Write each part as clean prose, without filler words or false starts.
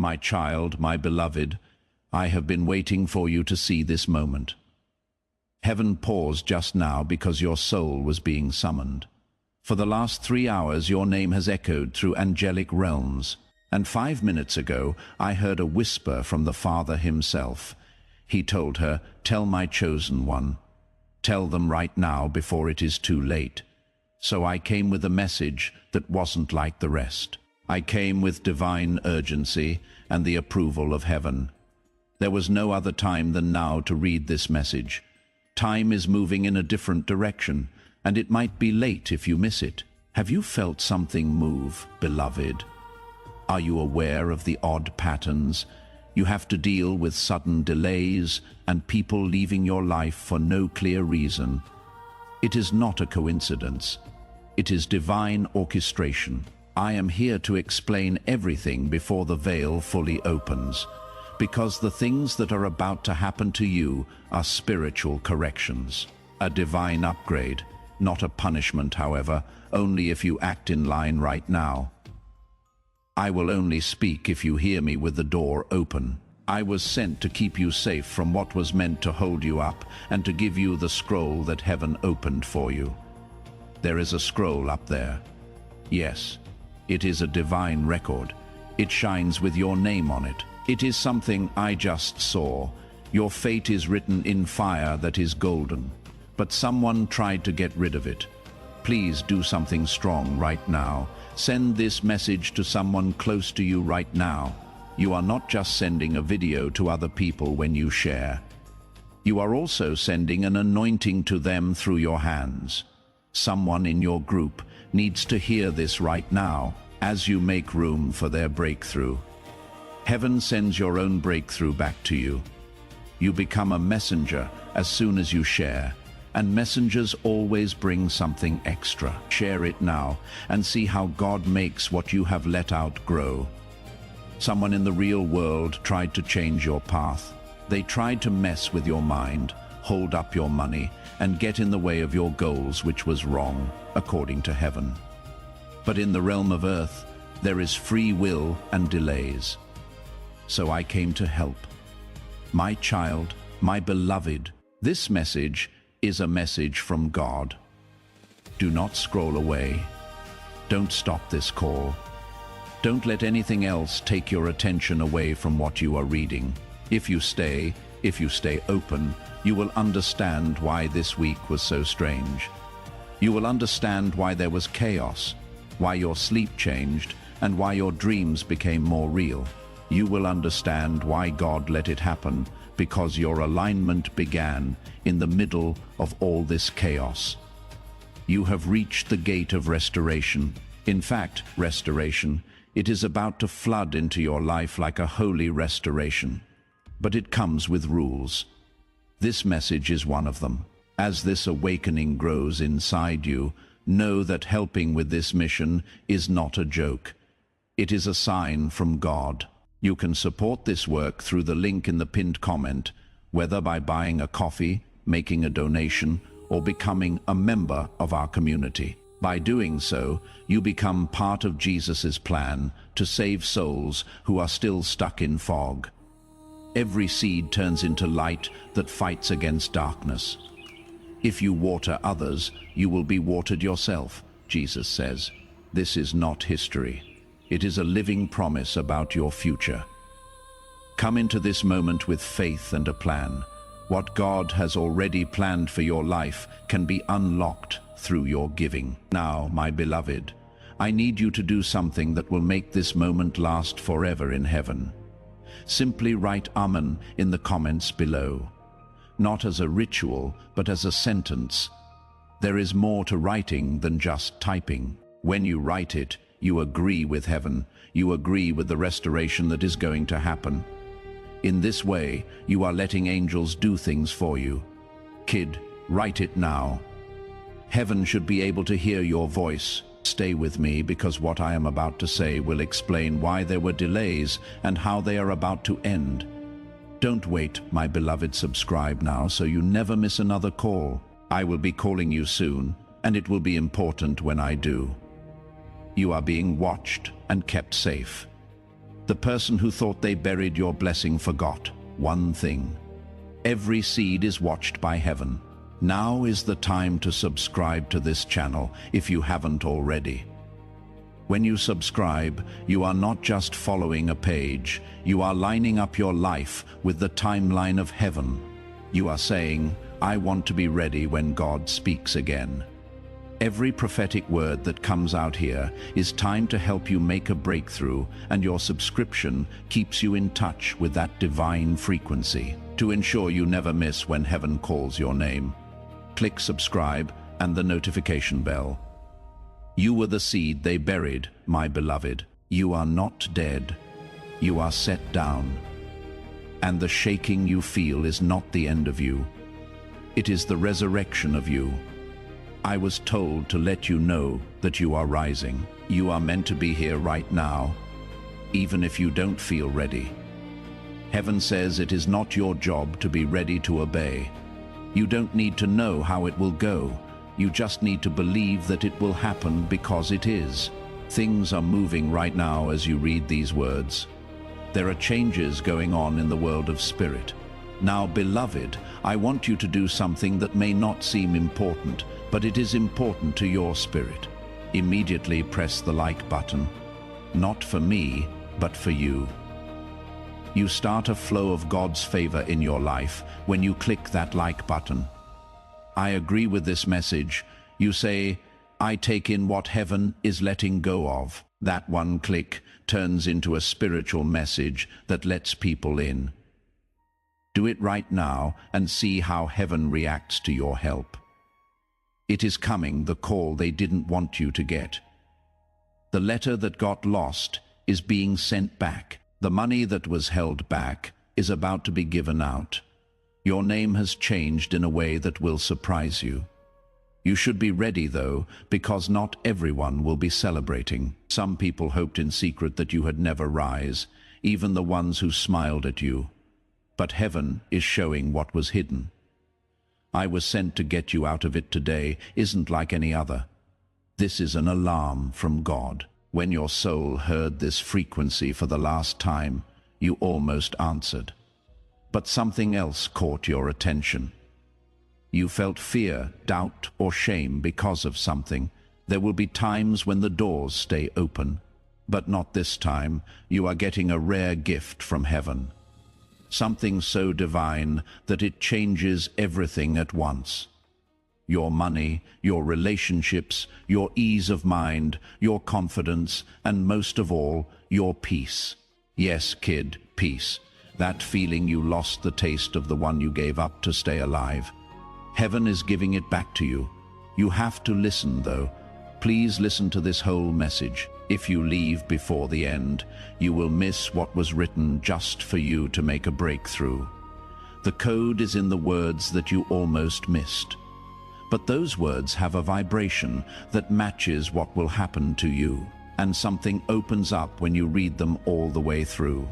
My child, my beloved, I have been waiting for you to see this moment. Heaven paused just now because your soul was being summoned. For the last 3 hours your name has echoed through angelic realms, and 5 minutes ago I heard a whisper from the Father himself. He told her, "Tell my chosen one. Tell them right now before it is too late." So I came with a message that wasn't like the rest. I came with divine urgency and the approval of heaven. There was no other time than now to read this message. Time is moving in a different direction, and it might be late if you miss it. Have you felt something move, beloved? Are you aware of the odd patterns? You have to deal with sudden delays and people leaving your life for no clear reason. It is not a coincidence. It is divine orchestration. I am here to explain everything before the veil fully opens, because the things that are about to happen to you are spiritual corrections, a divine upgrade, not a punishment, however, only if you act in line right now. I will only speak if you hear me with the door open. I was sent to keep you safe from what was meant to hold you up and to give you the scroll that heaven opened for you. There is a scroll up there. Yes, it is a divine record. It shines with your name on it. It is something I just saw. Your fate is written in fire that is golden, but someone tried to get rid of it. Please do something strong right now. Send this message to someone close to you right now. You are not just sending a video to other people when you share. You are also sending an anointing to them through your hands. Someone in your group needs to hear this right now as you make room for their breakthrough. Heaven sends your own breakthrough back to you. You become a messenger as soon as you share, and messengers always bring something extra. Share it now and see how God makes what you have let out grow. Someone in the real world tried to change your path. They tried to mess with your mind, hold up your money, and get in the way of your goals, which was wrong, according to heaven. But in the realm of earth, there is free will and delays. So I came to help. My child, my beloved, this message is a message from God. Do not scroll away. Don't stop this call. Don't let anything else take your attention away from what you are reading. If you stay open, you will understand why this week was so strange. You will understand why there was chaos, why your sleep changed, and why your dreams became more real. You will understand why God let it happen, because your alignment began in the middle of all this chaos. You have reached the gate of restoration. In fact, restoration. It is about to flood into your life like a holy restoration. But it comes with rules. This message is one of them. As this awakening grows inside you, know that helping with this mission is not a joke. It is a sign from God. You can support this work through the link in the pinned comment, whether by buying a coffee, making a donation, or becoming a member of our community. By doing so, you become part of Jesus' plan to save souls who are still stuck in fog. Every seed turns into light that fights against darkness. If you water others, you will be watered yourself, Jesus says. This is not history. It is a living promise about your future. Come into this moment with faith and a plan. What God has already planned for your life can be unlocked through your giving. Now, my beloved, I need you to do something that will make this moment last forever in heaven. Simply write Amen in the comments below. Not as a ritual, but as a sentence. There is more to writing than just typing. When you write it, you agree with heaven. You agree with the restoration that is going to happen. In this way, you are letting angels do things for you. Kid, write it now. Heaven should be able to hear your voice. Stay with me, because what I am about to say will explain why there were delays and how they are about to end. Don't wait, my beloved. Subscribe now so you never miss another call. I will be calling you soon, and it will be important when I do. You are being watched and kept safe. The person who thought they buried your blessing forgot one thing. Every seed is watched by heaven. Now is the time to subscribe to this channel if you haven't already. When you subscribe, you are not just following a page, you are lining up your life with the timeline of heaven. You are saying, I want to be ready when God speaks again. Every prophetic word that comes out here is time to help you make a breakthrough, and your subscription keeps you in touch with that divine frequency to ensure you never miss when heaven calls your name. Click subscribe and the notification bell. You were the seed they buried, my beloved. You are not dead. You are set down. And the shaking you feel is not the end of you. It is the resurrection of you. I was told to let you know that you are rising. You are meant to be here right now, even if you don't feel ready. Heaven says it is not your job to be ready to obey. You don't need to know how it will go. You just need to believe that it will happen because it is. Things are moving right now as you read these words. There are changes going on in the world of spirit. Now, beloved, I want you to do something that may not seem important, but it is important to your spirit. Immediately press the like button. Not for me, but for you. You start a flow of God's favor in your life when you click that like button. I agree with this message. You say, I take in what heaven is letting go of. That one click turns into a spiritual message that lets people in. Do it right now and see how heaven reacts to your help. It is coming, the call they didn't want you to get. The letter that got lost is being sent back. The money that was held back is about to be given out. Your name has changed in a way that will surprise you. You should be ready, though, because not everyone will be celebrating. Some people hoped in secret that you had never rise, even the ones who smiled at you. But heaven is showing what was hidden. I was sent to get you out of it today isn't like any other. This is an alarm from God. When your soul heard this frequency for the last time, you almost answered. But something else caught your attention. You felt fear, doubt, or shame because of something. There will be times when the doors stay open, but not this time. You are getting a rare gift from heaven. Something so divine that it changes everything at once. Your money, your relationships, your ease of mind, your confidence, and most of all, your peace. Yes, kid, peace. That feeling you lost the taste of, the one you gave up to stay alive. Heaven is giving it back to you. You have to listen, though. Please listen to this whole message. If you leave before the end, you will miss what was written just for you to make a breakthrough. The code is in the words that you almost missed. But those words have a vibration that matches what will happen to you, and something opens up when you read them all the way through.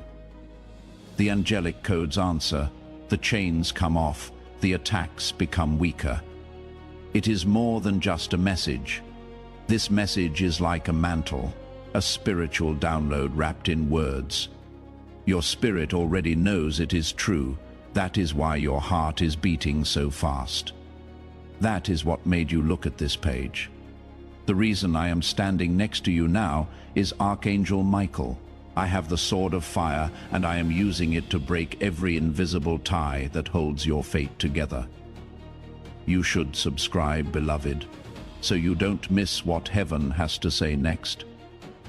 The angelic codes answer, the chains come off, the attacks become weaker. It is more than just a message. This message is like a mantle, a spiritual download wrapped in words. Your spirit already knows it is true. That is why your heart is beating so fast. That is what made you look at this page. The reason I am standing next to you now is Archangel Michael. I have the sword of fire, and I am using it to break every invisible tie that holds your fate together. You should subscribe, beloved, so you don't miss what heaven has to say next.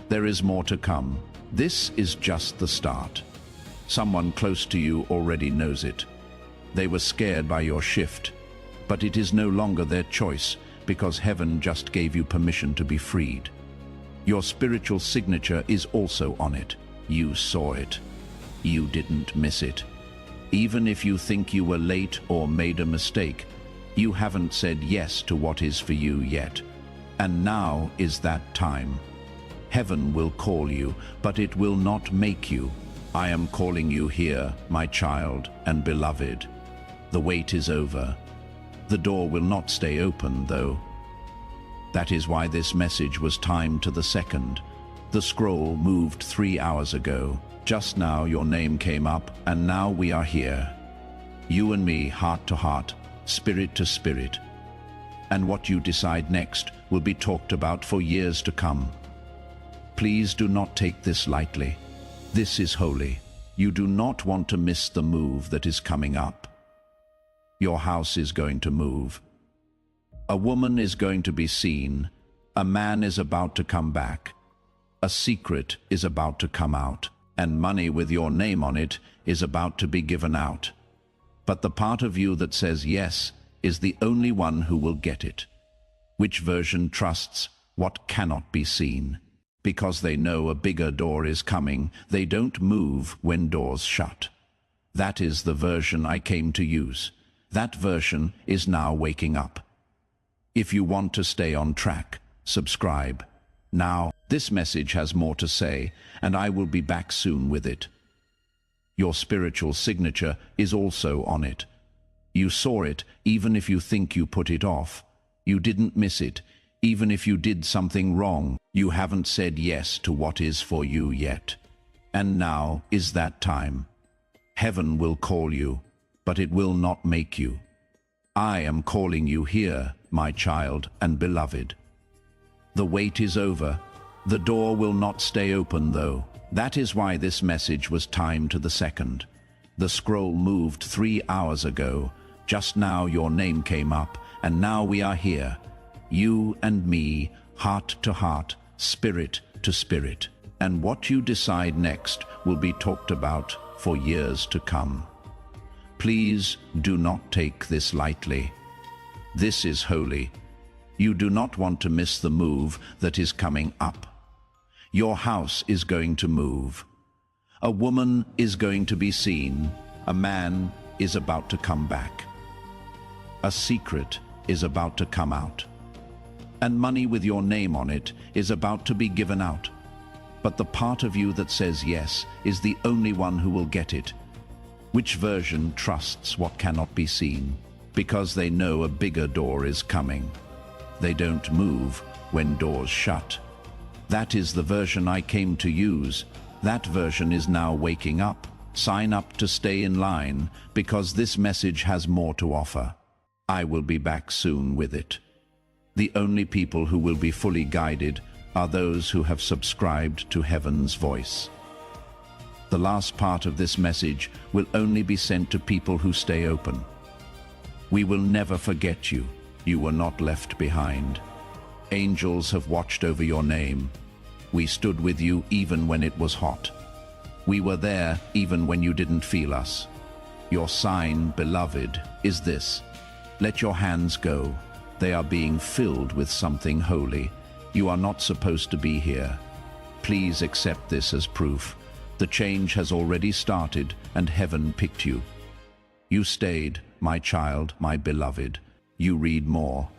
There is more to come. This is just the start. Someone close to you already knows it. They were scared by your shift, but it is no longer their choice because heaven just gave you permission to be freed. Your spiritual signature is also on it. You saw it. You didn't miss it. Even if you think you were late or made a mistake, you haven't said yes to what is for you yet. And now is that time. Heaven will call you, but it will not make you. I am calling you here, my child and beloved. The wait is over. The door will not stay open, though. That is why this message was timed to the second. The scroll moved 3 hours ago. Just now your name came up, and now we are here. You and me, heart to heart, spirit to spirit. And what you decide next will be talked about for years to come. Please do not take this lightly. This is holy. You do not want to miss the move that is coming up. Your house is going to move. A woman is going to be seen. A man is about to come back. A secret is about to come out, and money with your name on it is about to be given out. But the part of you that says yes is the only one who will get it. Which version trusts what cannot be seen? Because they know a bigger door is coming, they don't move when doors shut. That is the version I came to use. That version is now waking up. If you want to stay on track, subscribe. Now, this message has more to say, and I will be back soon with it. Your spiritual signature is also on it. You saw it, even if you think you put it off. You didn't miss it, even if you did something wrong. You haven't said yes to what is for you yet. And now is that time. Heaven will call you, but it will not make you. I am calling you here, my child and beloved. The wait is over. The door will not stay open, though. That is why this message was timed to the second. The scroll moved 3 hours ago. Just now your name came up, and now we are here. You and me, heart to heart, spirit to spirit. And what you decide next will be talked about for years to come. Please do not take this lightly. This is holy. You do not want to miss the move that is coming up. Your house is going to move. A woman is going to be seen. A man is about to come back. A secret is about to come out. And money with your name on it is about to be given out. But the part of you that says yes is the only one who will get it. Which version trusts what cannot be seen? Because they know a bigger door is coming. They don't move when doors shut. That is the version I came to use. That version is now waking up. Sign up to stay in line, because this message has more to offer. I will be back soon with it. The only people who will be fully guided are those who have subscribed to Heaven's voice. The last part of this message will only be sent to people who stay open. We will never forget you. You were not left behind. Angels have watched over your name. We stood with you even when it was hot. We were there even when you didn't feel us. Your sign, beloved, is this. Let your hands go. They are being filled with something holy. You are not supposed to be here. Please accept this as proof. The change has already started, and heaven picked you. You stayed, my child, my beloved. You read more.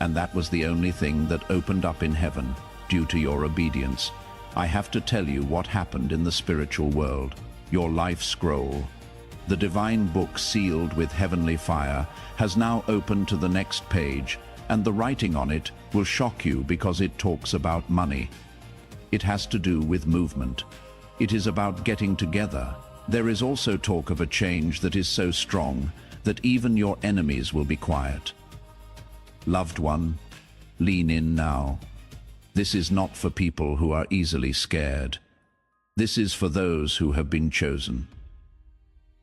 And that was the only thing that opened up in heaven, due to your obedience. I have to tell you what happened in the spiritual world. Your life scroll, the divine book sealed with heavenly fire, has now opened to the next page, and the writing on it will shock you because it talks about money. It has to do with movement. It is about getting together. There is also talk of a change that is so strong that even your enemies will be quiet. Loved one, lean in now. This is not for people who are easily scared. This is for those who have been chosen.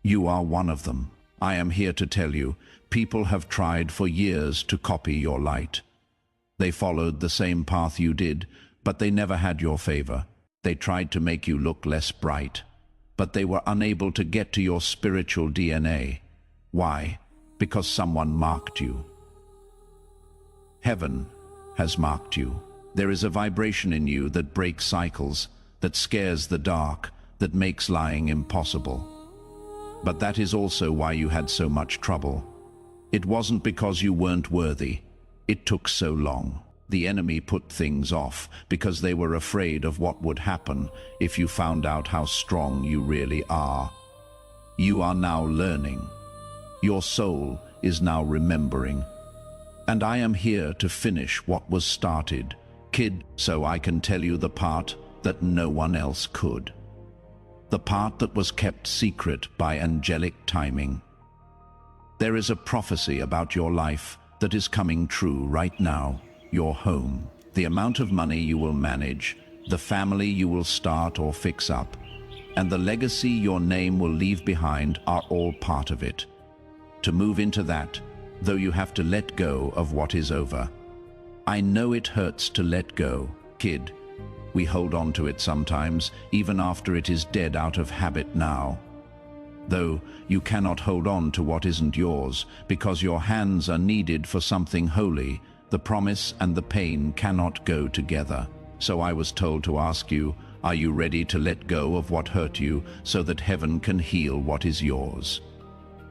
You are one of them. I am here to tell you, people have tried for years to copy your light. They followed the same path you did, but they never had your favor. They tried to make you look less bright, but they were unable to get to your spiritual DNA. Why? Because someone marked you. Heaven has marked you. There is a vibration in you that breaks cycles, that scares the dark, that makes lying impossible. But that is also why you had so much trouble. It wasn't because you weren't worthy. It took so long. The enemy put things off because they were afraid of what would happen if you found out how strong you really are. You are now learning. Your soul is now remembering. And I am here to finish what was started. Kid, so I can tell you the part that no one else could. The part that was kept secret by angelic timing. There is a prophecy about your life that is coming true right now. Your home, the amount of money you will manage, the family you will start or fix up, and the legacy your name will leave behind are all part of it. To move into that, though you have to let go of what is over. I know it hurts to let go, kid. We hold on to it sometimes, even after it is dead out of habit now. Though you cannot hold on to what isn't yours, because your hands are needed for something holy, the promise and the pain cannot go together. So I was told to ask you, are you ready to let go of what hurt you so that heaven can heal what is yours?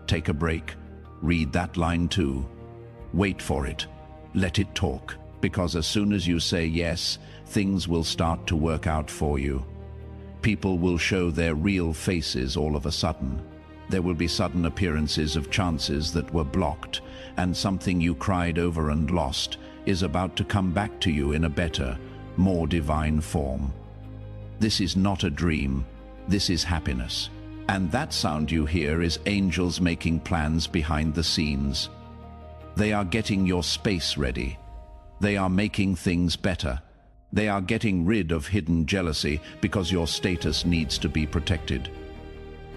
Take a break. Read that line too. Wait for it. Let it talk, because as soon as you say yes, things will start to work out for you. People will show their real faces all of a sudden. There will be sudden appearances of chances that were blocked, and something you cried over and lost is about to come back to you in a better, more divine form. This is not a dream, this is happiness. And that sound you hear is angels making plans behind the scenes. They are getting your space ready. They are making things better. They are getting rid of hidden jealousy because your status needs to be protected.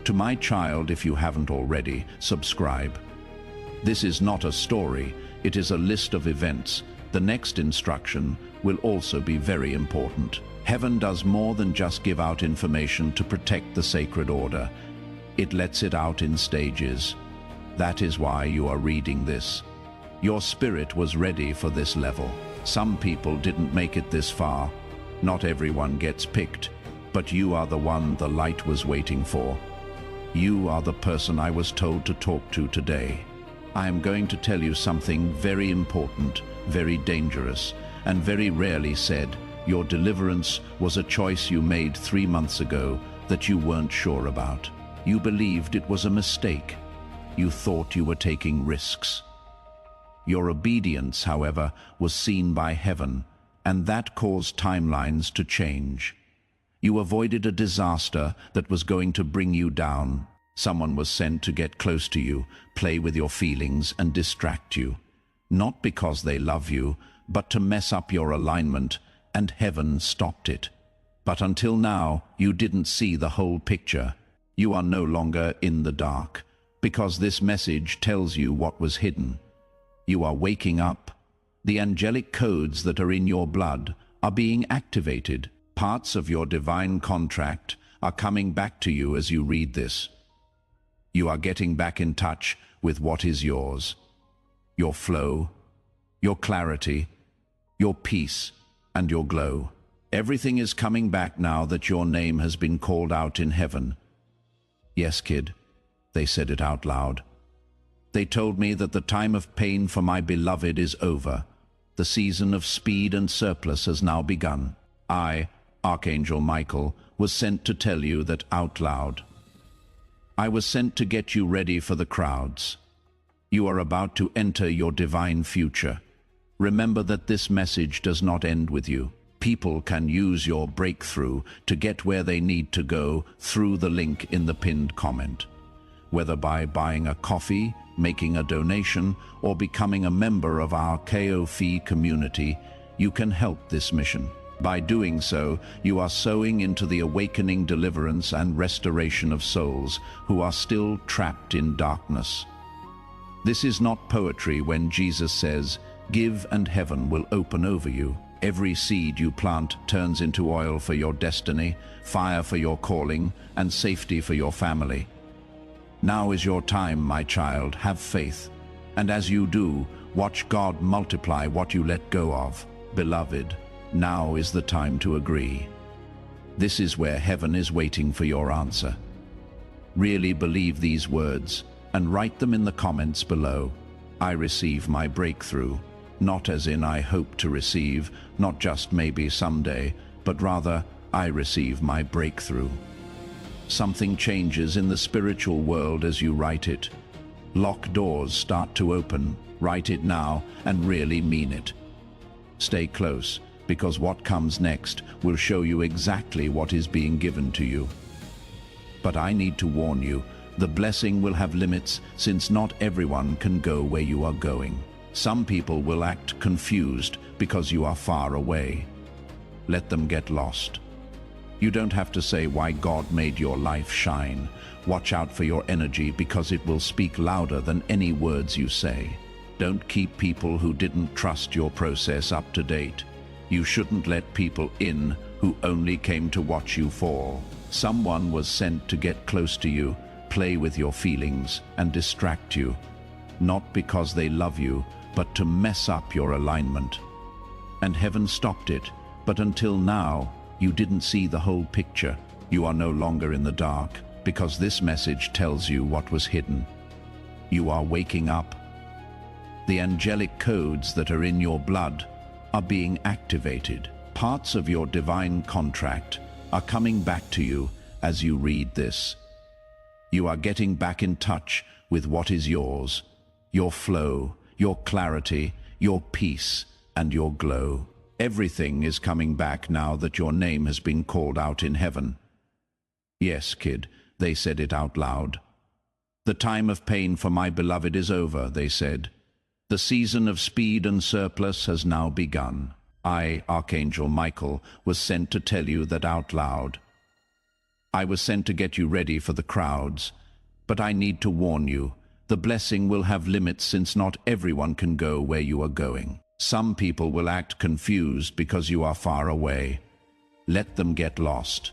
To my child, if you haven't already, subscribe. This is not a story, it is a list of events. The next instruction will also be very important. Heaven does more than just give out information to protect the sacred order. It lets it out in stages. That is why you are reading this. Your spirit was ready for this level. Some people didn't make it this far. Not everyone gets picked, but you are the one the light was waiting for. You are the person I was told to talk to today. I am going to tell you something very important, very dangerous, and very rarely said. Your deliverance was a choice you made 3 months ago that you weren't sure about. You believed it was a mistake. You thought you were taking risks. Your obedience, however, was seen by heaven, and that caused timelines to change. You avoided a disaster that was going to bring you down. Someone was sent to get close to you, play with your feelings, and distract you. Not because they love you, but to mess up your alignment, and heaven stopped it. But until now, you didn't see the whole picture. You are no longer in the dark, because this message tells you what was hidden. You are waking up. The angelic codes that are in your blood are being activated. Parts of your divine contract are coming back to you as you read this. You are getting back in touch with what is yours. Your flow, your clarity, your peace, and your glow. Everything is coming back now that your name has been called out in heaven. Yes, kid, they said it out loud. They told me that the time of pain for my beloved is over. The season of speed and surplus has now begun. I, Archangel Michael, was sent to tell you that out loud. I was sent to get you ready for the crowds. You are about to enter your divine future. Remember that this message does not end with you. People can use your breakthrough to get where they need to go through the link in the pinned comment. Whether by buying a coffee, making a donation, or becoming a member of our KOFI community, you can help this mission. By doing so, you are sowing into the awakening, deliverance, and restoration of souls who are still trapped in darkness. This is not poetry when Jesus says, "Give and heaven will open over you." Every seed you plant turns into oil for your destiny, fire for your calling, and safety for your family. Now is your time, my child. Have faith. And as you do, watch God multiply what you let go of. Beloved, now is the time to agree. This is where heaven is waiting for your answer. Really believe these words and write them in the comments below. I receive my breakthrough. Not as in I hope to receive, not just maybe someday, but rather I receive my breakthrough. Something changes in the spiritual world as you write it. Locked doors start to open. Write it now and really mean it. Stay close. because what comes next will show you exactly what is being given to you. But I need to warn you, the blessing will have limits, since not everyone can go where you are going. Some people will act confused because you are far away. Let them get lost. You don't have to say why God made your life shine. Watch out for your energy, because it will speak louder than any words you say. Don't keep people who didn't trust your process up to date. You shouldn't let people in who only came to watch you fall. Someone was sent to get close to you, play with your feelings, and distract you. Not because they love you, but to mess up your alignment. And heaven stopped it, but until now, you didn't see the whole picture. You are no longer in the dark, because this message tells you what was hidden. You are waking up. The angelic codes that are in your blood are being activated. Parts of your divine contract are coming back to you as you read this. You are getting back in touch with what is yours, your flow, your clarity, your peace, and your glow. Everything is coming back now that your name has been called out in heaven. Yes, kid, they said it out loud. The time of pain for my beloved is over, they said. The season of speed and surplus has now begun. I, Archangel Michael, was sent to tell you that out loud. I was sent to get you ready for the crowds, but I need to warn you, the blessing will have limits, since not everyone can go where you are going. Some people will act confused because you are far away. Let them get lost.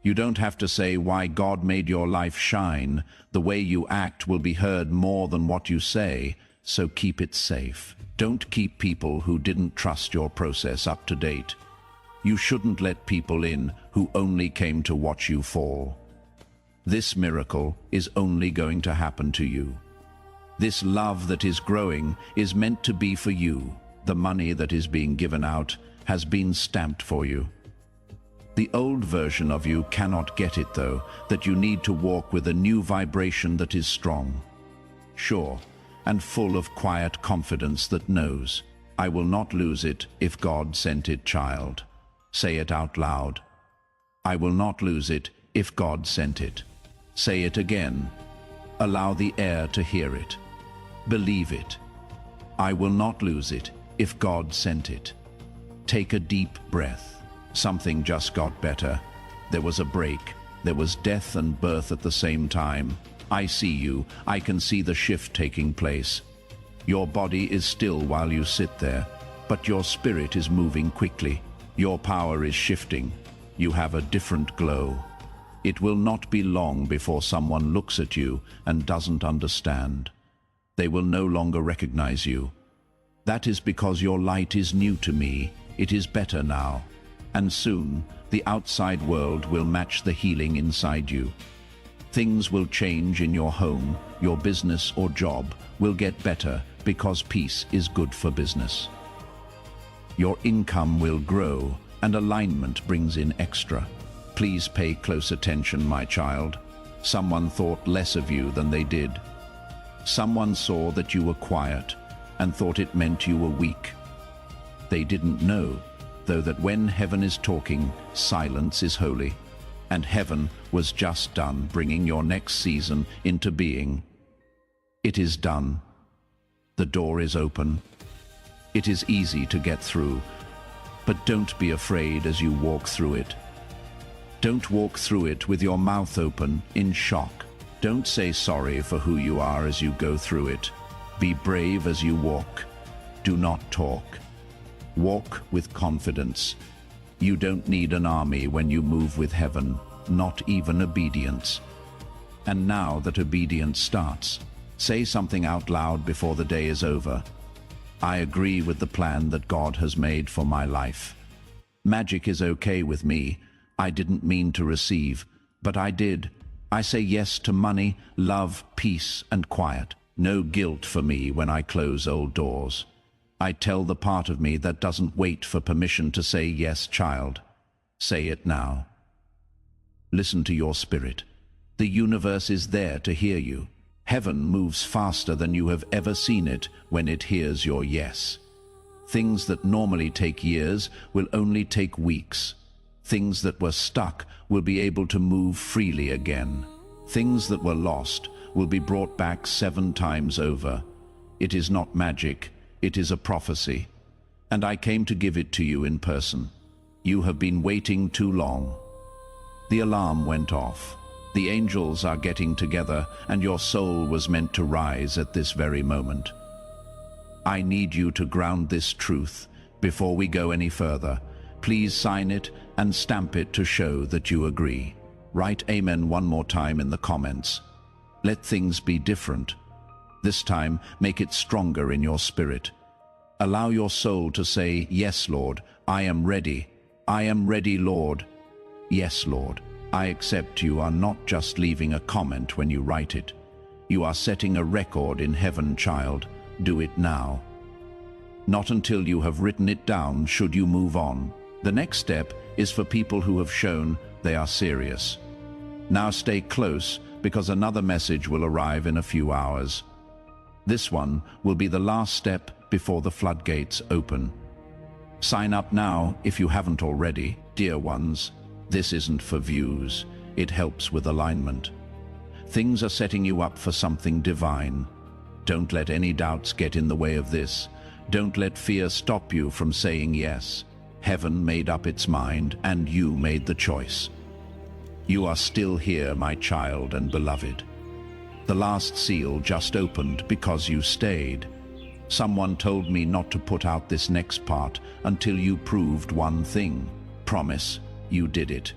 You don't have to say why God made your life shine. The way you act will be heard more than what you say, so keep it safe. Don't keep people who didn't trust your process up to date. You shouldn't let people in who only came to watch you fall. This miracle is only going to happen to you. This love that is growing is meant to be for you. The money that is being given out has been stamped for you. The old version of you cannot get it, though, that you need to walk with a new vibration that is strong, sure, and full of quiet confidence that knows, I will not lose it if God sent it, child. Say it out loud. I will not lose it if God sent it. Say it again. Allow the air to hear it. Believe it. I will not lose it if God sent it. Take a deep breath. Something just got better. There was a break. There was death and birth at the same time. I see you. I can see the shift taking place. Your body is still while you sit there, but your spirit is moving quickly. Your power is shifting. You have a different glow. It will not be long before someone looks at you and doesn't understand. They will no longer recognize you. That is because your light is new to me. It is better now. And soon, the outside world will match the healing inside you. Things will change in your home, your business or job will get better because peace is good for business. Your income will grow and alignment brings in extra. Please pay close attention, my child. Someone thought less of you than they did. Someone saw that you were quiet and thought it meant you were weak. They didn't know, though, that when heaven is talking, silence is holy. And heaven was just done bringing your next season into being. It is done. The door is open. It is easy to get through, but don't be afraid as you walk through it. Don't walk through it with your mouth open, in shock. Don't say sorry for who you are as you go through it. Be brave as you walk. Do not talk. Walk with confidence. You don't need an army when you move with heaven, not even obedience. And now that obedience starts, say something out loud before the day is over. I agree with the plan that God has made for my life. Magic is okay with me. I didn't mean to receive, but I did. I say yes to money, love, peace, and quiet. No guilt for me when I close old doors. I tell the part of me that doesn't wait for permission to say yes, child. Say it now. Listen to your spirit. The universe is there to hear you. Heaven moves faster than you have ever seen it when it hears your yes. Things that normally take years will only take weeks. Things that were stuck will be able to move freely again. Things that were lost will be brought back 7 times over. It is not magic, it is a prophecy. And I came to give it to you in person. You have been waiting too long. The alarm went off. The angels are getting together, and your soul was meant to rise at this very moment. I need you to ground this truth before we go any further. Please sign it and stamp it to show that you agree. Write Amen one more time in the comments. Let things be different. This time, make it stronger in your spirit. Allow your soul to say, "Yes, Lord, I am ready. I am ready, Lord. Yes, Lord." I accept you are not just leaving a comment when you write it. You are setting a record in heaven, child. Do it now. Not until you have written it down should you move on. The next step is for people who have shown they are serious. Now stay close, because another message will arrive in a few hours. This one will be the last step before the floodgates open. Sign up now if you haven't already, dear ones. This isn't for views. It helps with alignment. Things are setting you up for something divine. Don't let any doubts get in the way of this. Don't let fear stop you from saying yes. Heaven made up its mind, and you made the choice. You are still here, my child and beloved. The last seal just opened because you stayed. Someone told me not to put out this next part until you proved one thing. Promise, you did it.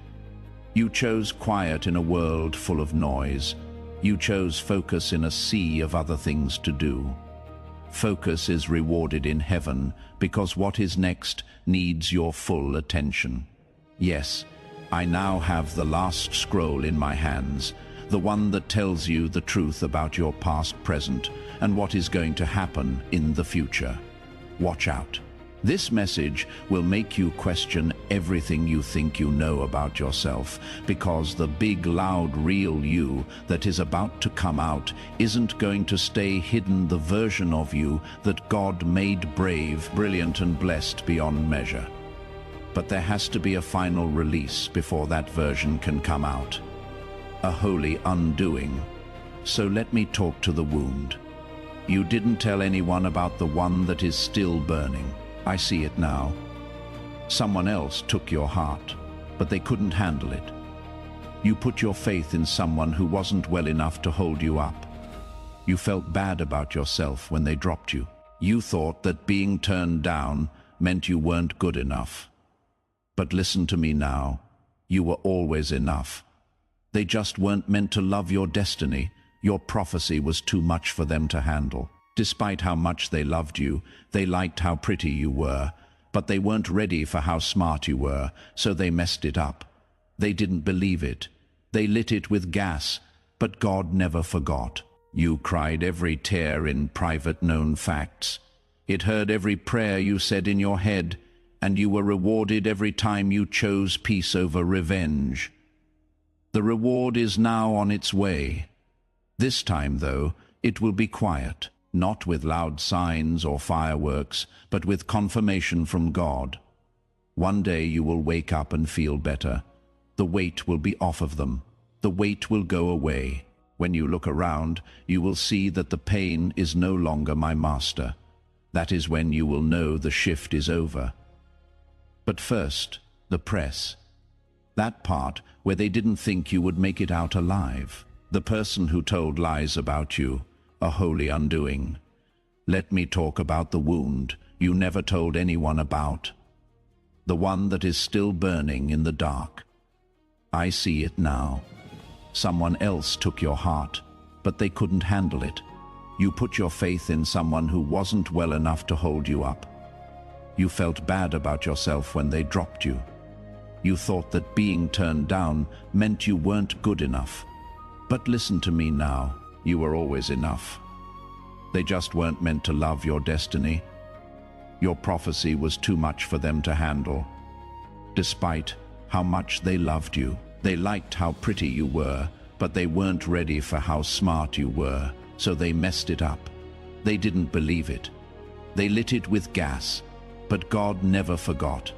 You chose quiet in a world full of noise. You chose focus in a sea of other things to do. Focus is rewarded in heaven because what is next needs your full attention. Yes, I now have the last scroll in my hands, the one that tells you the truth about your past, present, and what is going to happen in the future. Watch out. This message will make you question everything you think you know about yourself, because the big, loud, real you that is about to come out isn't going to stay hidden, the version of you that God made brave, brilliant, and blessed beyond measure. But there has to be a final release before that version can come out. A holy undoing. So let me talk to the wound. You didn't tell anyone about the one that is still burning. I see it now. Someone else took your heart, but they couldn't handle it. You put your faith in someone who wasn't well enough to hold you up. You felt bad about yourself when they dropped you. You thought that being turned down meant you weren't good enough. But listen to me now. You were always enough. They just weren't meant to love your destiny. Your prophecy was too much for them to handle. Despite how much they loved you, they liked how pretty you were, but they weren't ready for how smart you were, so they messed it up. They didn't believe it. They lit it with gas, but God never forgot. You cried every tear in private known facts. It heard every prayer you said in your head, and you were rewarded every time you chose peace over revenge. The reward is now on its way. This time, though, it will be quiet. Not with loud signs or fireworks, but with confirmation from God. One day you will wake up and feel better. The weight will be off of them. The weight will go away. When you look around, you will see that the pain is no longer my master. That is when you will know the shift is over. But first, the press. That part where they didn't think you would make it out alive. The person who told lies about you. A holy undoing. Let me talk about the wound you never told anyone about. The one that is still burning in the dark. I see it now. Someone else took your heart, but they couldn't handle it. You put your faith in someone who wasn't well enough to hold you up. You felt bad about yourself when they dropped you. You thought that being turned down meant you weren't good enough. But listen to me now. You were always enough. They just weren't meant to love your destiny. Your prophecy was too much for them to handle. Despite how much they loved you, they liked how pretty you were, but they weren't ready for how smart you were, so they messed it up. They didn't believe it. They lit it with gas, But God never forgot.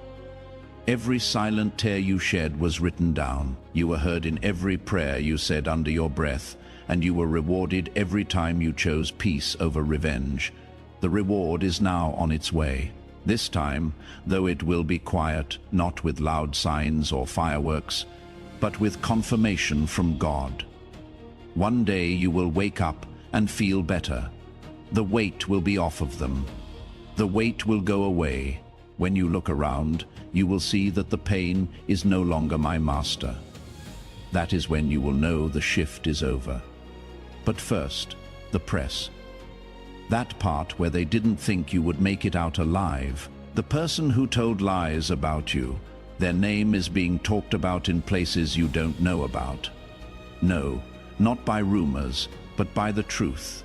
Every silent tear you shed was written down. You were heard in every prayer you said under your breath, and you were rewarded every time you chose peace over revenge. The reward is now on its way. This time, though it will be quiet, not with loud signs or fireworks, but with confirmation from God. One day you will wake up and feel better. The weight will be off of them. The weight will go away. When you look around, you will see that the pain is no longer my master. That is when you will know the shift is over. But first, the press. That part where they didn't think you would make it out alive. The person who told lies about you. Their name is being talked about in places you don't know about. No, not by rumors, but by the truth.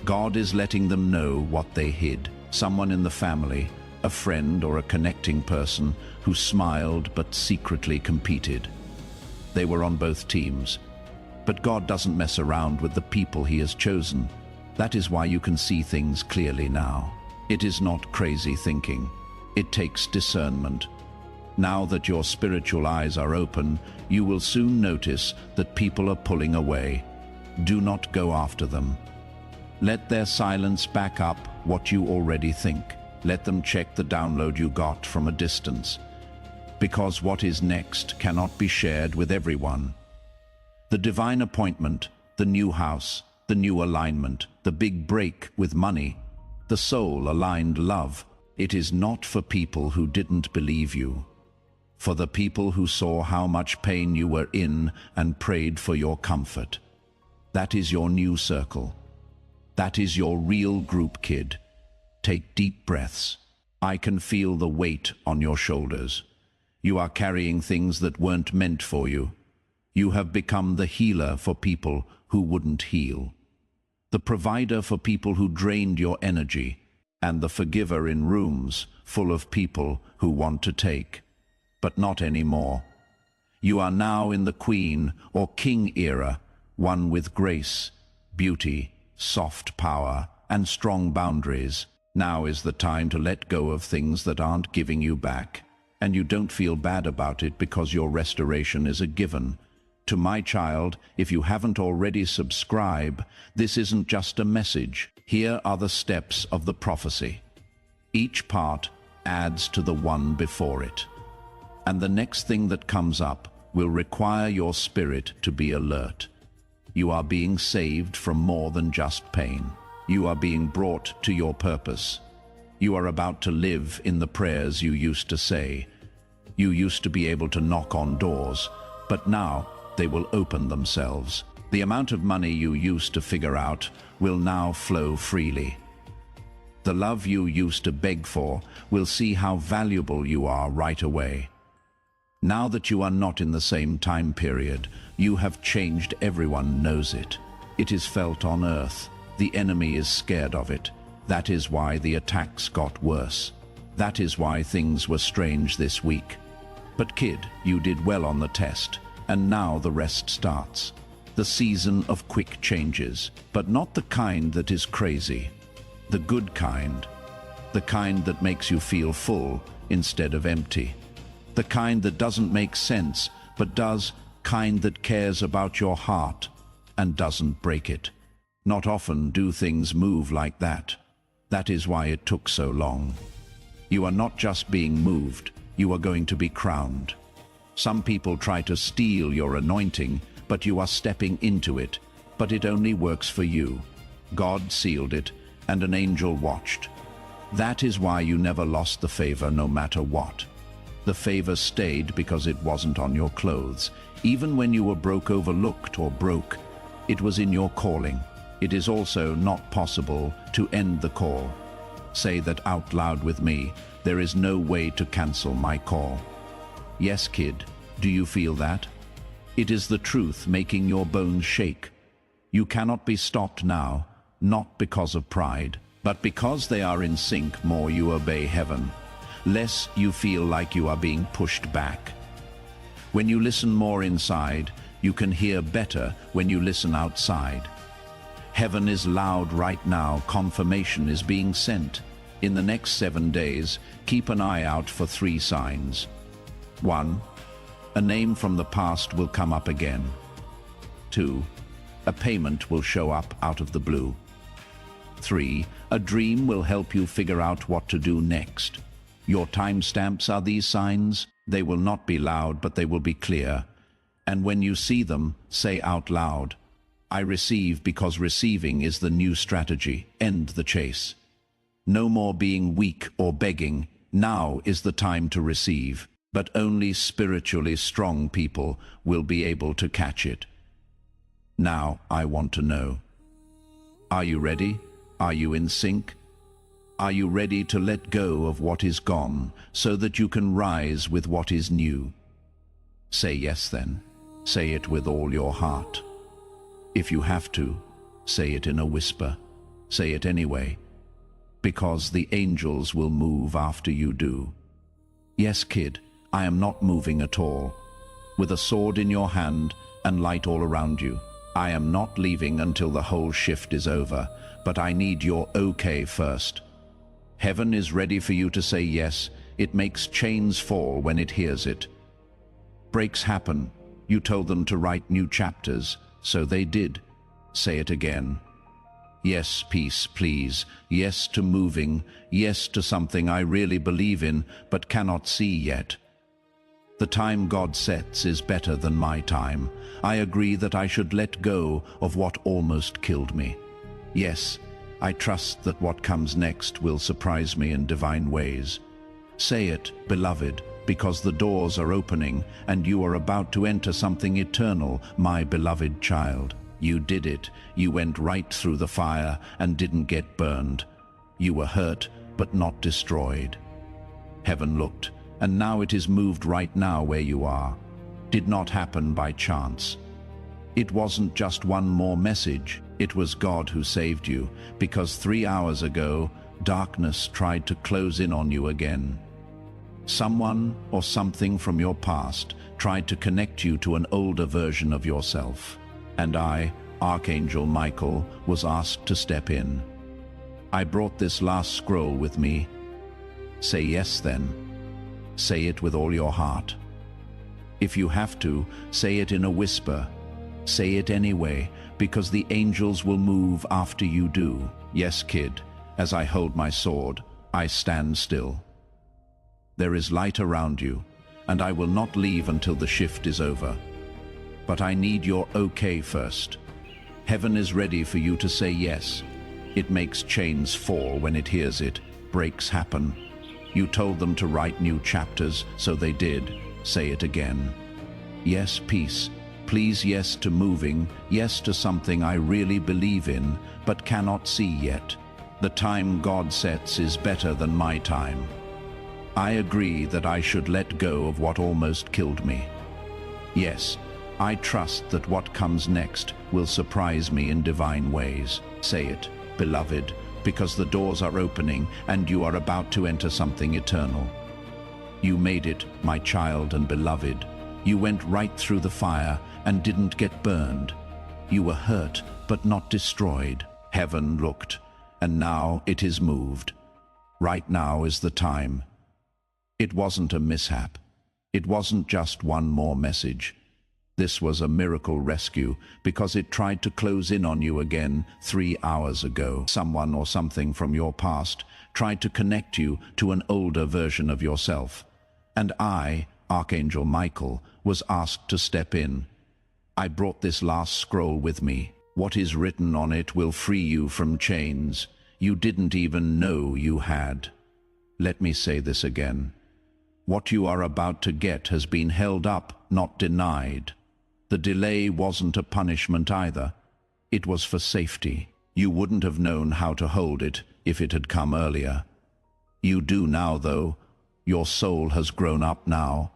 God is letting them know what they hid. Someone in the family, a friend or a connecting person who smiled but secretly competed. They were on both teams. But God doesn't mess around with the people He has chosen. That is why you can see things clearly now. It is not crazy thinking. It takes discernment. Now that your spiritual eyes are open, you will soon notice that people are pulling away. Do not go after them. Let their silence back up what you already think. Let them check the download you got from a distance. Because what is next cannot be shared with everyone. The divine appointment, the new house, the new alignment, the big break with money, the soul-aligned love. It is not for people who didn't believe you. For the people who saw how much pain you were in and prayed for your comfort. That is your new circle. That is your real group, kid. Take deep breaths. I can feel the weight on your shoulders. You are carrying things that weren't meant for you. You have become the healer for people who wouldn't heal. The provider for people who drained your energy, and the forgiver in rooms full of people who want to take. But not anymore. You are now in the queen or king era, one with grace, beauty, soft power, and strong boundaries. Now is the time to let go of things that aren't giving you back. And you don't feel bad about it because your restoration is a given. To my child, if you haven't already subscribed, this isn't just a message. Here are the steps of the prophecy. Each part adds to the one before it. And the next thing that comes up will require your spirit to be alert. You are being saved from more than just pain. You are being brought to your purpose. You are about to live in the prayers you used to say. You used to be able to knock on doors, but now they will open themselves. The amount of money you used to figure out will now flow freely. The love you used to beg for will see how valuable you are right away. Now that you are not in the same time period, you have changed. Everyone knows it. It is felt on earth. The enemy is scared of it. That is why the attacks got worse. That is why things were strange this week. But kid, you did well on the test, and now the rest starts. The season of quick changes, but not the kind that is crazy. The good kind. The kind that makes you feel full instead of empty. The kind that doesn't make sense, but does. Kind that cares about your heart and doesn't break it. Not often do things move like that. That is why it took so long. You are not just being moved, you are going to be crowned. Some people try to steal your anointing, but you are stepping into it. But it only works for you. God sealed it, and an angel watched. That is why you never lost the favor no matter what. The favor stayed because it wasn't on your clothes. Even when you were overlooked or broke, it was in your calling. It is also not possible to end the call. Say that out loud with me. There is no way to cancel my call. Yes, kid, do you feel that? It is the truth making your bones shake. You cannot be stopped now, not because of pride, but because they are in sync. More you obey heaven, less you feel like you are being pushed back. When you listen more inside, you can hear better when you listen outside. Heaven is loud right now. Confirmation is being sent. In the next 7 days, keep an eye out for 3 signs. 1. A name from the past will come up again. 2. A payment will show up out of the blue. 3. A dream will help you figure out what to do next. Your timestamps are these signs. They will not be loud, but they will be clear. And when you see them, say out loud, "I receive, because receiving is the new strategy. End the chase." No more being weak or begging. Now is the time to receive. But only spiritually strong people will be able to catch it. Now I want to know. Are you ready? Are you in sync? Are you ready to let go of what is gone so that you can rise with what is new? Say yes then. Say it with all your heart. If you have to, say it in a whisper. Say it anyway, because the angels will move after you do. Yes, kid, I am not moving at all. With a sword in your hand and light all around you, I am not leaving until the whole shift is over, but I need your okay first. Heaven is ready for you to say yes. It makes chains fall when it hears it. Breaks happen. You told them to write new chapters, so they did. Say it again. Yes, peace, please. Yes to moving. Yes to something I really believe in, but cannot see yet. The time God sets is better than my time. I agree that I should let go of what almost killed me. Yes, I trust that what comes next will surprise me in divine ways. Say it, beloved, because the doors are opening and you are about to enter something eternal, my beloved child. You did it. You went right through the fire and didn't get burned. You were hurt, but not destroyed. Heaven looked, and now it is moved right now where you are. Did not happen by chance. It wasn't just one more message. It was God who saved you, because 3 hours ago, darkness tried to close in on you again. Someone or something from your past tried to connect you to an older version of yourself. And I, Archangel Michael, was asked to step in. I brought this last scroll with me. Say yes then. Say it with all your heart. If you have to, say it in a whisper. Say it anyway, because the angels will move after you do. Yes, kid, as I hold my sword, I stand still. There is light around you, and I will not leave until the shift is over. But I need your okay first. Heaven is ready for you to say yes. It makes chains fall when it hears it. Breaks happen. You told them to write new chapters, so they did. Say it again. Yes, peace. Please, yes to moving. Yes to something I really believe in, but cannot see yet. The time God sets is better than my time. I agree that I should let go of what almost killed me. Yes, I trust that what comes next will surprise me in divine ways. Say it, beloved, because the doors are opening and you are about to enter something eternal. You made it, my child and beloved. You went right through the fire and didn't get burned. You were hurt, but not destroyed. Heaven looked, and now it is moved. Right now is the time. It wasn't a mishap. It wasn't just one more message. This was a miracle rescue because it tried to close in on you again 3 hours ago. Someone or something from your past tried to connect you to an older version of yourself. And I, Archangel Michael, was asked to step in. I brought this last scroll with me. What is written on it will free you from chains you didn't even know you had. Let me say this again. What you are about to get has been held up, not denied. The delay wasn't a punishment either. It was for safety. You wouldn't have known how to hold it if it had come earlier. You do now, though. Your soul has grown up now.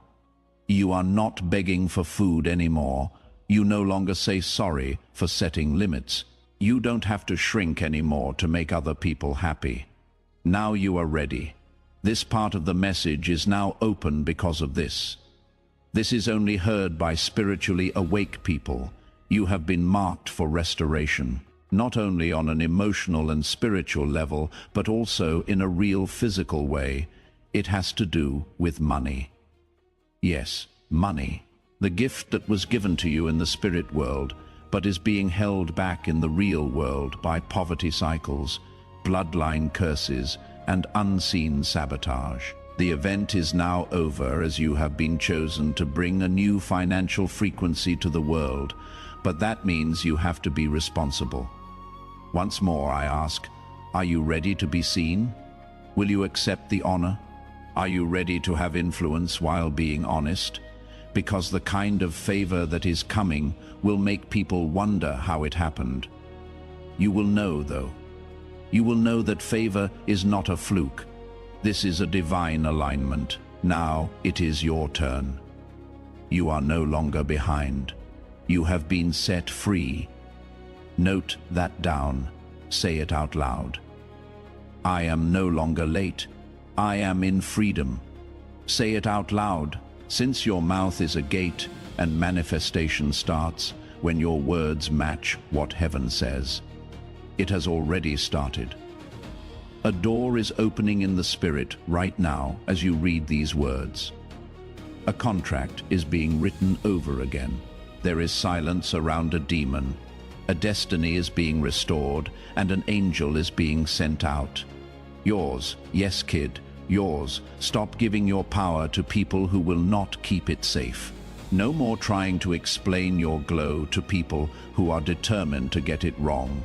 You are not begging for food anymore. You no longer say sorry for setting limits. You don't have to shrink anymore to make other people happy. Now you are ready. This part of the message is now open because of this. This is only heard by spiritually awake people. You have been marked for restoration. not only on an emotional and spiritual level, but also in a real physical way. It has to do with money. Yes, money. The gift that was given to you in the spirit world, but is being held back in the real world by poverty cycles, bloodline curses, and unseen sabotage. The event is now over, as you have been chosen to bring a new financial frequency to the world, but that means you have to be responsible. Once more, I ask, are you ready to be seen? Will you accept the honor? Are you ready to have influence while being honest? Because the kind of favor that is coming will make people wonder how it happened. You will know, though. You will know that favor is not a fluke. This is a divine alignment. Now it is your turn. You are no longer behind. You have been set free. Note that down. Say it out loud. I am no longer late. I am in freedom. Say it out loud, since your mouth is a gate and manifestation starts when your words match what heaven says. It has already started. A door is opening in the spirit right now as you read these words. A contract is being written over again. There is silence around a demon. A destiny is being restored, and an angel is being sent out. Yours, yes kid, yours. Stop giving your power to people who will not keep it safe. No more trying to explain your glow to people who are determined to get it wrong.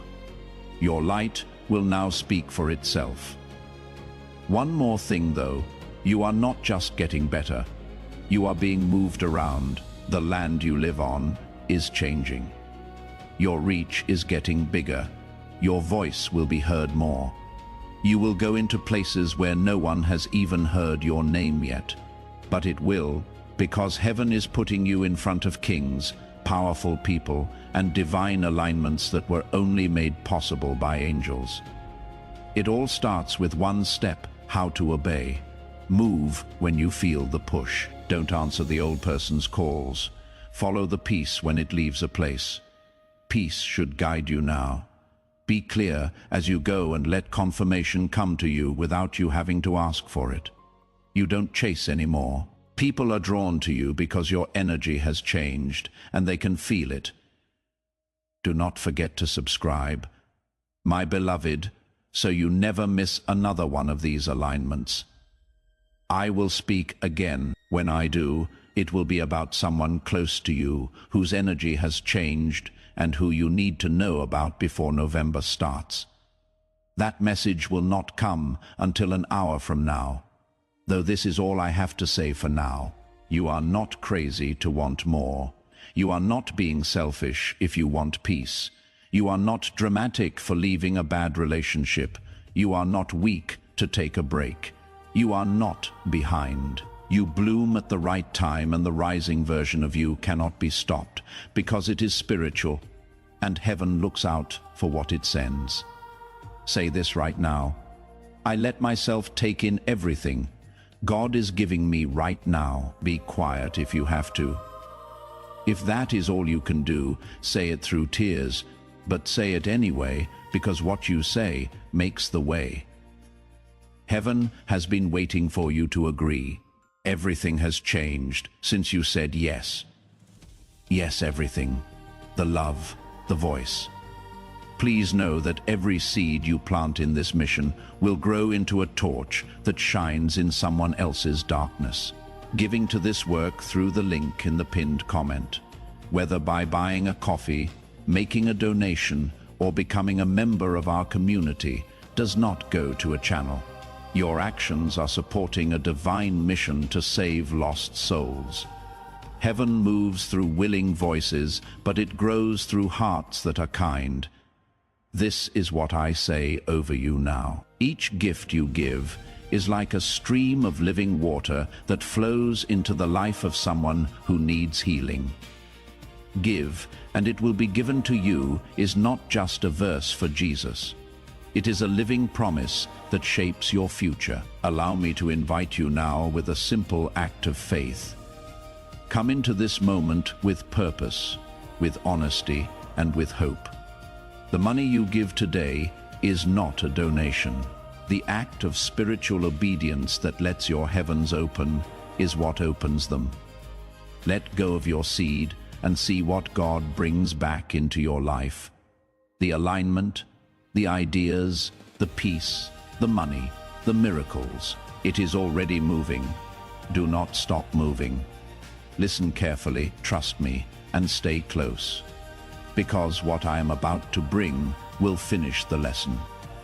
Your light will now speak for itself. One more thing though, you are not just getting better. You are being moved around. The land you live on is changing. Your reach is getting bigger. Your voice will be heard more. You will go into places where no one has even heard your name yet. But it will, because heaven is putting you in front of kings, powerful people, and divine alignments that were only made possible by angels. It all starts with one step: how to obey. Move when you feel the push. Don't answer the old person's calls. Follow the peace when it leaves a place. Peace should guide you now. Be clear as you go and let confirmation come to you without you having to ask for it. You don't chase anymore. People are drawn to you because your energy has changed and they can feel it. Do not forget to subscribe, my beloved, so you never miss another one of these alignments. I will speak again. When I do, it will be about someone close to you whose energy has changed and who you need to know about before November starts. That message will not come until an hour from now, though this is all I have to say for now. You are not crazy to want more. You are not being selfish if you want peace. You are not dramatic for leaving a bad relationship. You are not weak to take a break. You are not behind. You bloom at the right time, and the rising version of you cannot be stopped because it is spiritual, and heaven looks out for what it sends. Say this right now. I let myself take in everything God is giving me right now. Be quiet if you have to. If that is all you can do, say it through tears, but say it anyway, because what you say makes the way. Heaven has been waiting for you to agree. Everything has changed since you said yes. Yes, everything. The love, the voice. Please know that every seed you plant in this mission will grow into a torch that shines in someone else's darkness. Giving to this work through the link in the pinned comment, whether by buying a coffee, making a donation, or becoming a member of our community, does not go to a channel. Your actions are supporting a divine mission to save lost souls. Heaven moves through willing voices, but it grows through hearts that are kind. This is what I say over you now. Each gift you give is like a stream of living water that flows into the life of someone who needs healing. Give, and it will be given to you is not just a verse for Jesus. It is a living promise that shapes your future. Allow me to invite you now with a simple act of faith. Come into this moment with purpose, with honesty, and with hope. The money you give today is not a donation. The act of spiritual obedience that lets your heavens open is what opens them. Let go of your seed and see what God brings back into your life. The alignment, the ideas, the peace, the money, the miracles. It is already moving. Do not stop moving. Listen carefully, trust me, and stay close. Because what I am about to bring will finish the lesson.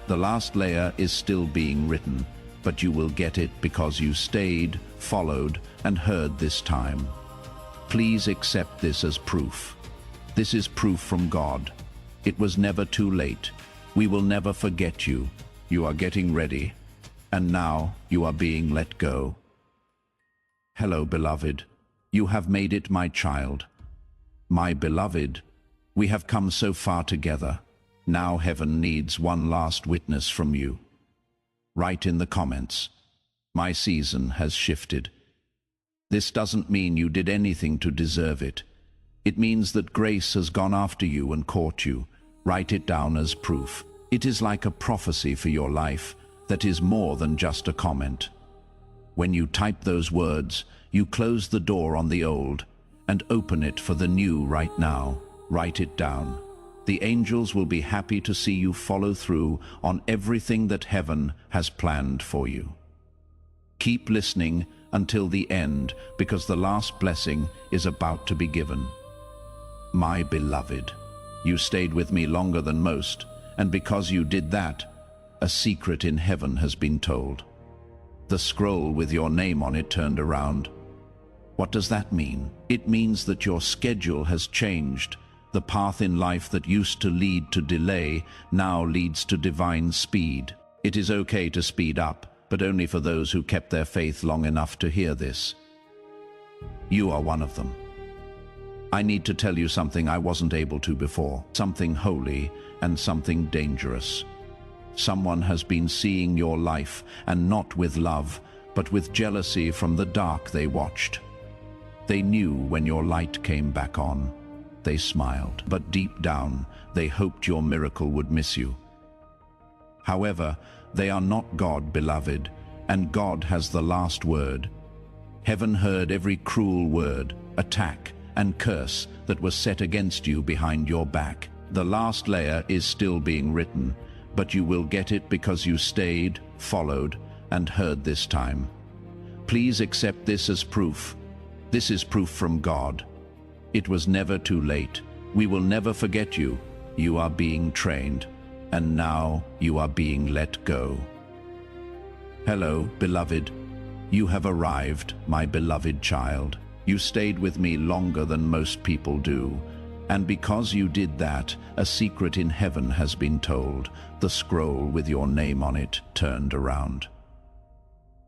The last layer is still being written, but you will get it because you stayed, followed, and heard this time. Please accept this as proof. This is proof from God. It was never too late. We will never forget you. You are getting ready, and now you are being let go. Hello, beloved. You have made it, my child. My beloved, we have come so far together. Now heaven needs one last witness from you. Write in the comments, my season has shifted. This doesn't mean you did anything to deserve it. It means that grace has gone after you and caught you. Write it down as proof. It is like a prophecy for your life that is more than just a comment. When you type those words, you close the door on the old and open it for the new right now. Write it down. The angels will be happy to see you follow through on everything that heaven has planned for you. Keep listening until the end, because the last blessing is about to be given. My beloved, you stayed with me longer than most, and because you did that, a secret in heaven has been told. The scroll with your name on it turned around. What does that mean? It means that your schedule has changed. The path in life that used to lead to delay now leads to divine speed. It is okay to speed up, but only for those who kept their faith long enough to hear this. You are one of them. I need to tell you something I wasn't able to before, something holy and something dangerous. Someone has been seeing your life, and not with love, but with jealousy from the dark they watched. They knew when your light came back on. They smiled, but deep down, they hoped your miracle would miss you. However, they are not God, beloved, and God has the last word. Heaven heard every cruel word, attack, and curse that was set against you behind your back. The last layer is still being written, but you will get it because you stayed, followed, and heard this time. Please accept this as proof. This is proof from God. It was never too late. We will never forget you. You are being trained, and now you are being let go. Hello, beloved. You have arrived, my beloved child. You stayed with me longer than most people do, and because you did that, a secret in heaven has been told. The scroll with your name on it turned around.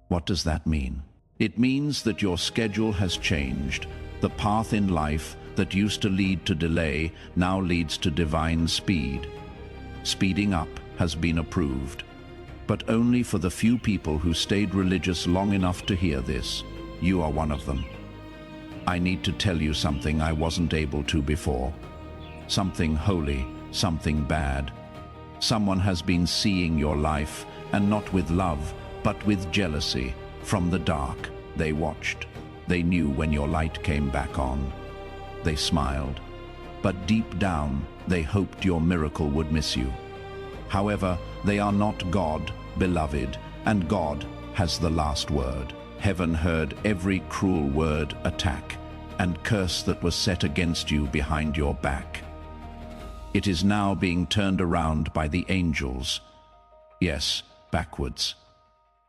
What does that mean? It means that your schedule has changed. The path in life that used to lead to delay now leads to divine speed. Speeding up has been approved, but only for the few people who stayed religious long enough to hear this. You are one of them. I need to tell you something I wasn't able to before. Something holy, something bad. Someone has been seeing your life, and not with love, but with jealousy. From the dark, they watched. They knew when your light came back on. They smiled, but deep down, they hoped your miracle would miss you. However, they are not God, beloved, and God has the last word. Heaven heard every cruel word, attack, and curse that was set against you behind your back. It is now being turned around by the angels. Yes, backwards.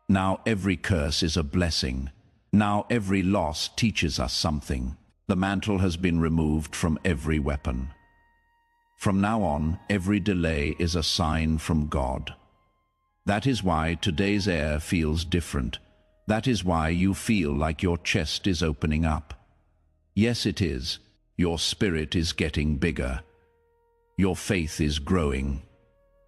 Now every curse is a blessing. Now every loss teaches us something. The mantle has been removed from every weapon. From now on, every delay is a sign from God. That is why today's air feels different. That is why you feel like your chest is opening up. Yes, it is. Your spirit is getting bigger. Your faith is growing.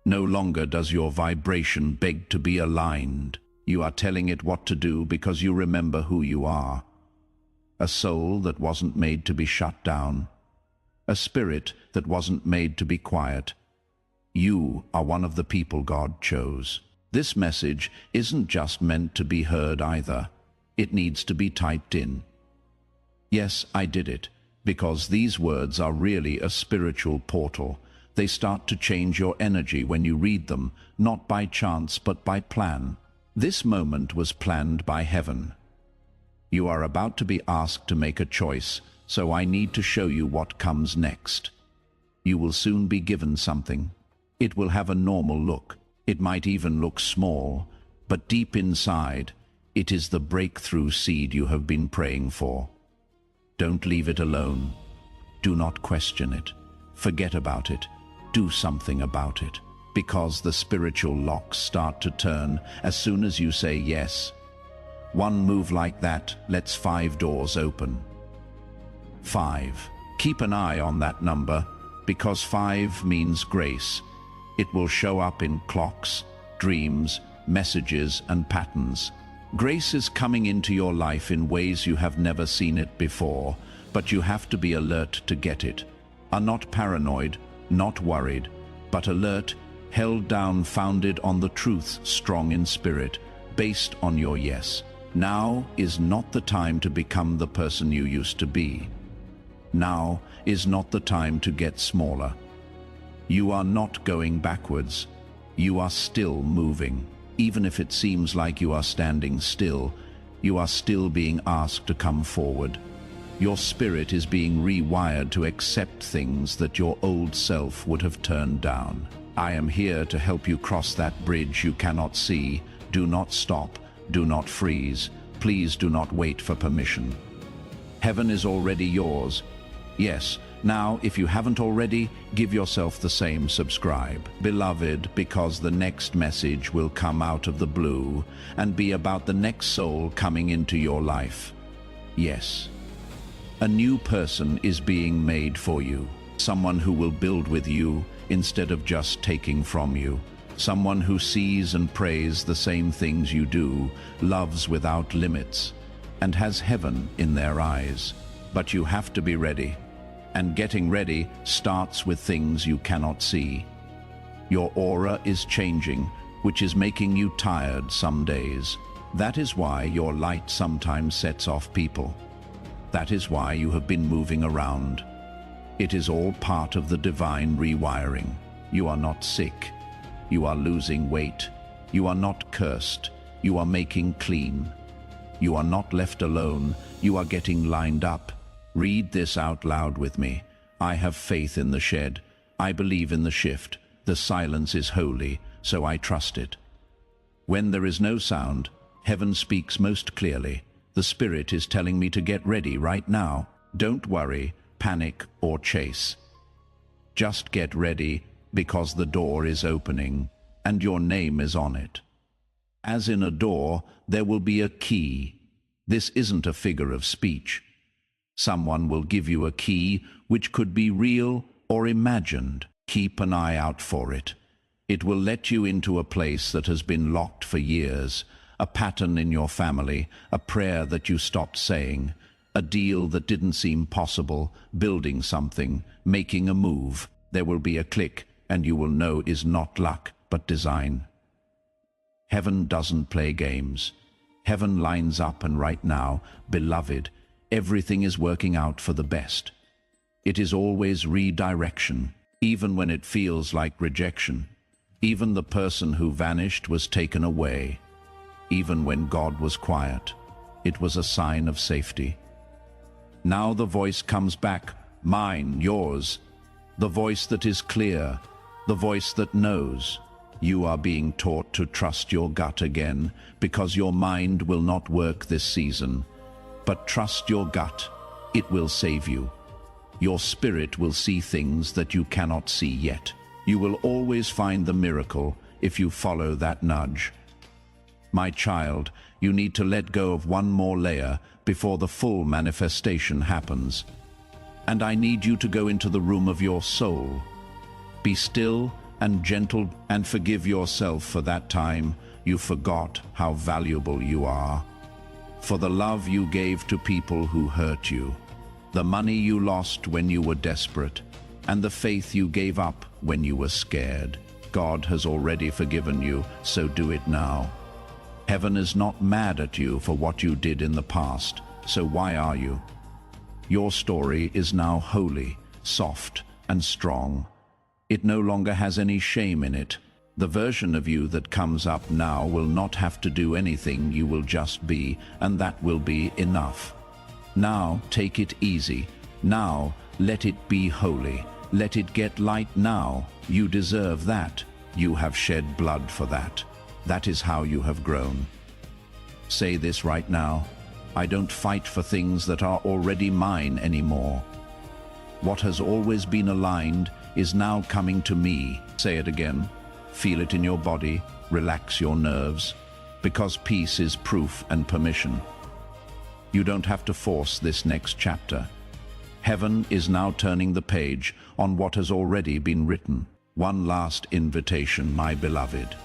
No longer does your vibration beg to be aligned. You are telling it what to do because you remember who you are. A soul that wasn't made to be shut down. A spirit that wasn't made to be quiet. You are one of the people God chose. This message isn't just meant to be heard either. It needs to be typed in. Yes, I did it, because these words are really a spiritual portal. They start to change your energy when you read them, not by chance but by plan. This moment was planned by heaven. You are about to be asked to make a choice, so I need to show you what comes next. You will soon be given something. It will have a normal look. It might even look small, but deep inside, it is the breakthrough seed you have been praying for. Don't leave it alone. Do not question it. Forget about it. Do something about it. Because the spiritual locks start to turn as soon as you say yes. One move like that lets 5 doors open. 5. Keep an eye on that number, because 5 means grace. It will show up in clocks, dreams, messages, and patterns. Grace is coming into your life in ways you have never seen it before, but you have to be alert to get it. Are not paranoid, not worried, but alert, held down, founded on the truth, strong in spirit, based on your yes. Now is not the time to become the person you used to be. Now is not the time to get smaller. You are not going backwards. You are still moving. Even if it seems like you are standing still, you are still being asked to come forward. Your spirit is being rewired to accept things that your old self would have turned down. I am here to help you cross that bridge you cannot see. Do not stop. Do not freeze. Please do not wait for permission. Heaven is already yours. Yes, now, if you haven't already, give yourself the same subscribe. Beloved, because the next message will come out of the blue and be about the next soul coming into your life. Yes. A new person is being made for you. Someone who will build with you instead of just taking from you. Someone who sees and prays the same things you do, loves without limits, and has heaven in their eyes. But you have to be ready. And getting ready starts with things you cannot see. Your aura is changing, which is making you tired some days. That is why your light sometimes sets off people. That is why you have been moving around. It is all part of the divine rewiring. You are not sick. You are losing weight. You are not cursed. You are making clean. You are not left alone. You are getting lined up. Read this out loud with me. I have faith in the shed. I believe in the shift. The silence is holy, so I trust it. When there is no sound, heaven speaks most clearly. The Spirit is telling me to get ready right now. Don't worry, panic, or chase. Just get ready, because the door is opening, and your name is on it. As in a door, there will be a key. This isn't a figure of speech. Someone will give you a key which could be real or imagined. Keep an eye out for it. It will let you into a place that has been locked for years, a pattern in your family, a prayer that you stopped saying, a deal that didn't seem possible, building something, making a move. There will be a click, and you will know is not luck, but design. Heaven doesn't play games. Heaven lines up, and right now, beloved, everything is working out for the best. It is always redirection, even when it feels like rejection. Even the person who vanished was taken away. Even when God was quiet, it was a sign of safety. Now the voice comes back, mine, yours. The voice that is clear, the voice that knows. You are being taught to trust your gut again, because your mind will not work this season. But trust your gut, it will save you. Your spirit will see things that you cannot see yet. You will always find the miracle if you follow that nudge. My child, you need to let go of one more layer before the full manifestation happens. And I need you to go into the room of your soul. Be still and gentle and forgive yourself for that time you forgot how valuable you are. For the love you gave to people who hurt you, the money you lost when you were desperate, and the faith you gave up when you were scared. God has already forgiven you, so do it now. Heaven is not mad at you for what you did in the past, so why are you? Your story is now holy, soft, and strong. It no longer has any shame in it. The version of you that comes up now will not have to do anything, you will just be, and that will be enough. Now, take it easy. Now, let it be holy. Let it get light now. You deserve that. You have shed blood for that. That is how you have grown. Say this right now. I don't fight for things that are already mine anymore. What has always been aligned is now coming to me. Say it again. Feel it in your body. Relax your nerves. Because peace is proof and permission. You don't have to force this next chapter. Heaven is now turning the page on what has already been written. One last invitation, my beloved.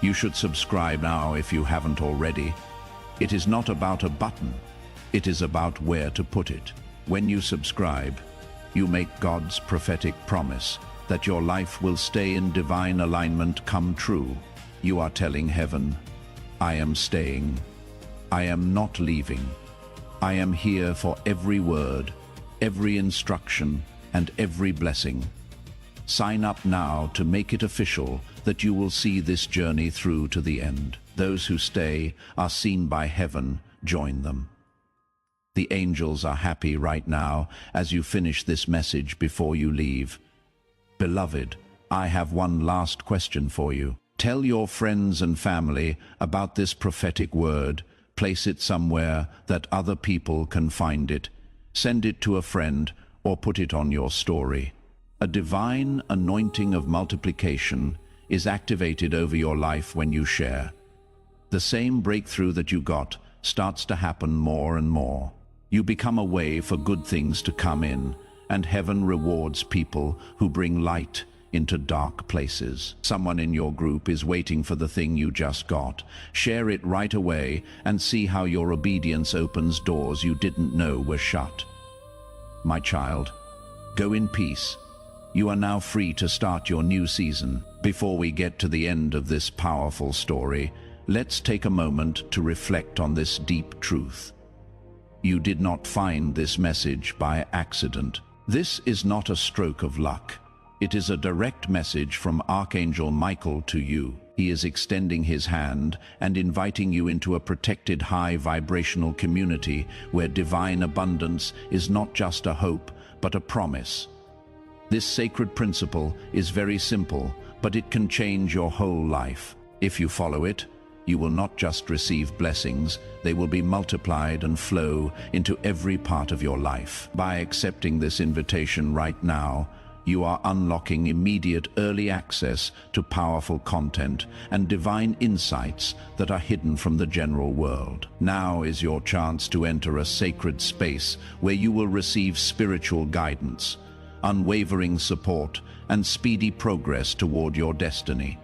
You should subscribe now if you haven't already. It is not about a button. It is about where to put it. When you subscribe, you make God's prophetic promise that your life will stay in divine alignment come true. You are telling heaven, I am staying. I am not leaving. I am here for every word, every instruction, and every blessing. Sign up now to make it official that you will see this journey through to the end. Those who stay are seen by heaven. Join them. The angels are happy right now as you finish this message before you leave. Beloved, I have one last question for you. Tell your friends and family about this prophetic word. Place it somewhere that other people can find it. Send it to a friend or put it on your story. A divine anointing of multiplication is activated over your life when you share. The same breakthrough that you got starts to happen more and more. You become a way for good things to come in, and heaven rewards people who bring light into dark places. Someone in your group is waiting for the thing you just got. Share it right away and see how your obedience opens doors you didn't know were shut. My child, go in peace. You are now free to start your new season. Before we get to the end of this powerful story, let's take a moment to reflect on this deep truth. You did not find this message by accident. This is not a stroke of luck. It is a direct message from Archangel Michael to you. He is extending his hand and inviting you into a protected high vibrational community where divine abundance is not just a hope, but a promise. This sacred principle is very simple, but it can change your whole life. If you follow it, you will not just receive blessings, they will be multiplied and flow into every part of your life. By accepting this invitation right now, you are unlocking immediate early access to powerful content and divine insights that are hidden from the general world. Now is your chance to enter a sacred space where you will receive spiritual guidance, unwavering support, and speedy progress toward your destiny.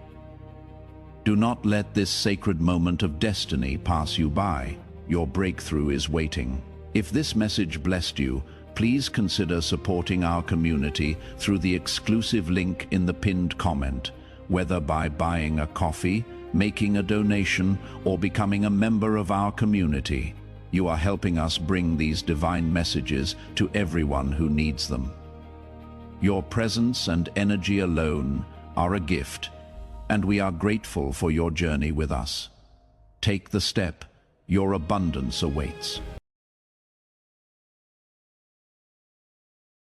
Do not let this sacred moment of destiny pass you by. Your breakthrough is waiting. If this message blessed you, please consider supporting our community through the exclusive link in the pinned comment, whether by buying a coffee, making a donation, or becoming a member of our community. You are helping us bring these divine messages to everyone who needs them. Your presence and energy alone are a gift, and we are grateful for your journey with us. Take the step. Your abundance awaits.